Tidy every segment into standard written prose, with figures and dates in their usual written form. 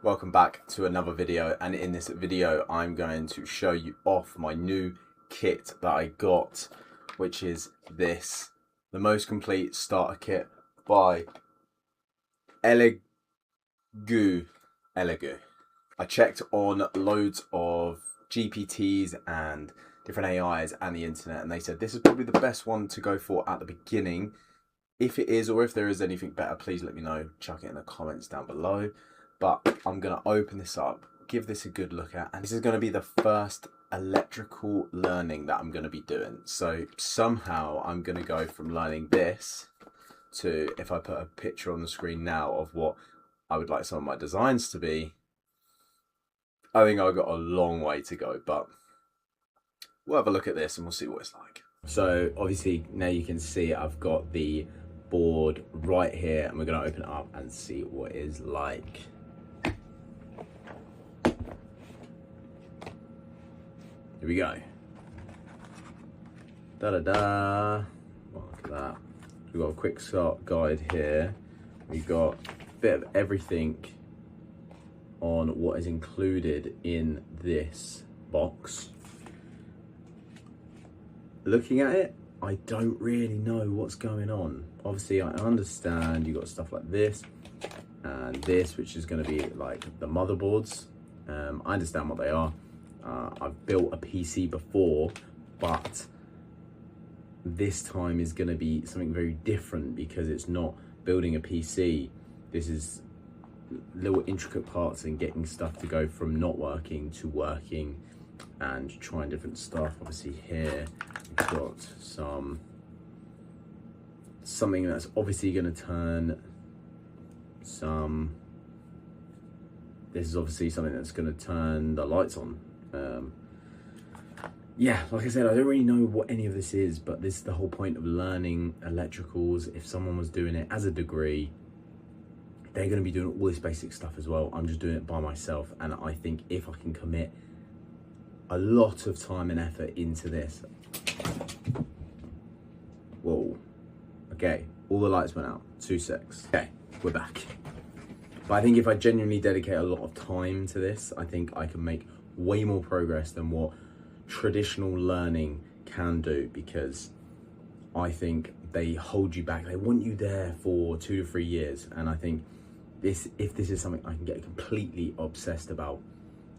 Welcome back to another video, and in this video I'm going to show you off my new kit that I got, which is this, the most complete starter kit by Elegoo. I checked on loads of GPTs and different AIs and the internet, and they said this is probably the best one to go for at the beginning. If it is, or if there is anything better, please let me know. Chuck it in the comments down below. But I'm going to open this up, give this a good look at, and this is going to be the first electrical learning that I'm going to be doing. So somehow I'm going to go from learning this to, if I put a picture on the screen now of what I would like some of my designs to be, I think I've got a long way to go, but we'll have a look at this and we'll see what it's like. So obviously now you can see I've got the board right here, and we're going to open it up and see what it is like. Here we go. Da-da-da. Look at that. We've got a quick start guide here. We've got a bit of everything on what is included in this box. Looking at it, I don't really know what's going on. Obviously, I understand you got stuff like this and this, which is going to be like the motherboards. I understand what they are. I've built a PC before, but this time is going to be something very different because it's not building a PC. This is little intricate parts and getting stuff to go from not working to working and trying different stuff. Obviously here we've got something that's obviously going to turn some. This is obviously something that's going to turn the lights on. Yeah, like I said, I don't really know what any of this is, but this is the whole point of learning electricals. If someone was doing it as a degree, they're going to be doing all this basic stuff as well. I'm just doing it by myself, and I think if I can commit a lot of time and effort into this. Whoa. Okay, all the lights went out. 2 secs. Okay, we're back. But I think if I genuinely dedicate a lot of time to this, I think I can make way more progress than what traditional learning can do, because I think they hold you back. They want you there for 2 to 3 years, and I think if this is something I can get completely obsessed about,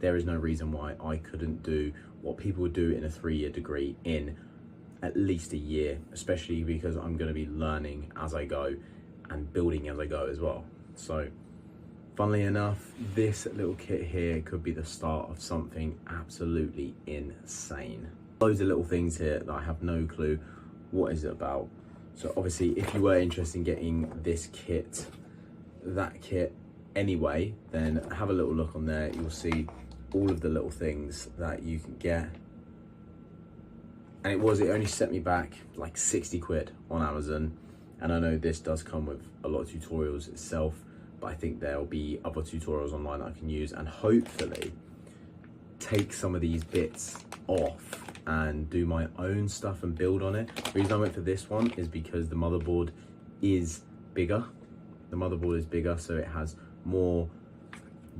there is no reason why I couldn't do what people would do in a 3-year degree in at least a year, especially because I'm going to be learning as I go and building as I go as well. So funnily enough, this little kit here could be the start of something absolutely insane. Loads of little things here that I have no clue what is it about. So obviously if you were interested in getting this kit, that kit anyway, then have a little look on there. You'll see all of the little things that you can get. And it only set me back like 60 quid on Amazon. And I know this does come with a lot of tutorials itself, but I think there'll be other tutorials online that I can use and hopefully take some of these bits off and do my own stuff and build on it. The reason I went for this one is because the motherboard is bigger. The motherboard is bigger, so it has more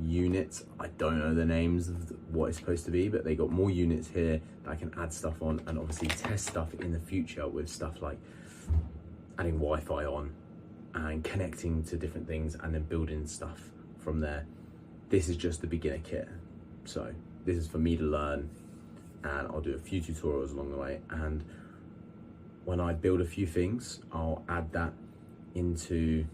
units. I don't know the names of what it's supposed to be, but they got more units here that I can add stuff on and obviously test stuff in the future with stuff like adding Wi-Fi on and connecting to different things and then building stuff from there. This is just the beginner kit, so this is for me to learn, and I'll do a few tutorials along the way, and when I build a few things I'll add that into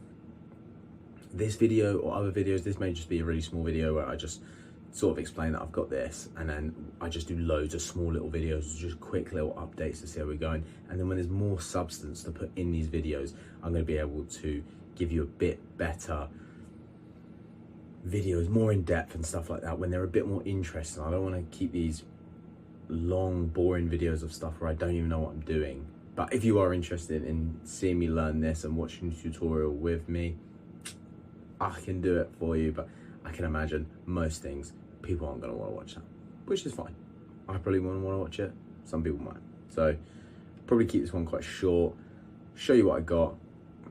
this video or other videos. This may just be a really small video where I just sort of explain that I've got this, and then I just do loads of small little videos, just quick little updates to see how we're going. And then when there's more substance to put in these videos, I'm going to be able to give you a bit better videos, more in depth and stuff like that, when they're a bit more interesting. I don't want to keep these long boring videos of stuff where I don't even know what I'm doing. But if you are interested in seeing me learn this and watching a tutorial with me, I can do it for you, but I can imagine most things people aren't going to want to watch that, which is fine. I probably wouldn't want to watch it. Some people might. So probably keep this one quite short, show you what I got.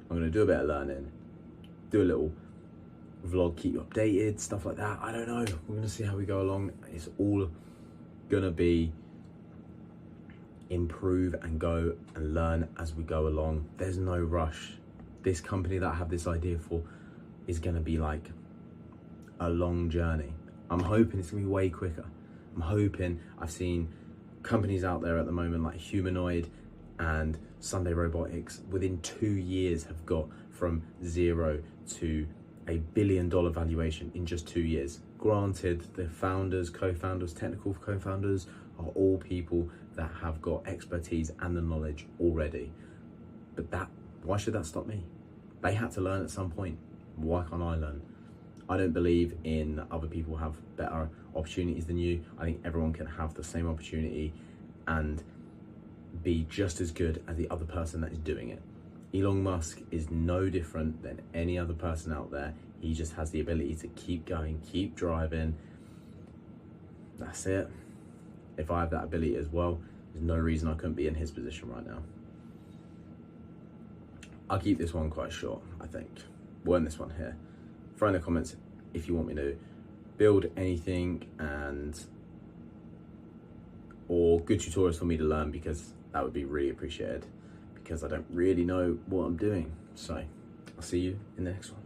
I'm going to do a bit of learning, do a little vlog, keep you updated, stuff like that. I don't know. We're gonna see how we go along. It's all gonna be improve and go and learn as we go along. There's no rush. This company that I have this idea for is gonna be like a long journey. I'm hoping it's gonna be way quicker. I'm hoping, I've seen companies out there at the moment like Humanoid and Sunday Robotics within 2 years have got from 0 to $1 billion valuation in just 2 years. Granted, the founders, co-founders, technical co-founders are all people that have got expertise and the knowledge already. But why should that stop me? They had to learn at some point. Why can't I learn? I don't believe in other people have better opportunities than you. I think everyone can have the same opportunity and be just as good as the other person that is doing it. Elon Musk is no different than any other person out there. He just has the ability to keep going, keep driving. That's it. If I have that ability as well, there's no reason I couldn't be in his position right now. I'll keep this one quite short, I think. We'll end this one here. Throw in the comments if you want me to build anything or good tutorials for me to learn, because that would be really appreciated, because I don't really know what I'm doing. So I'll see you in the next one.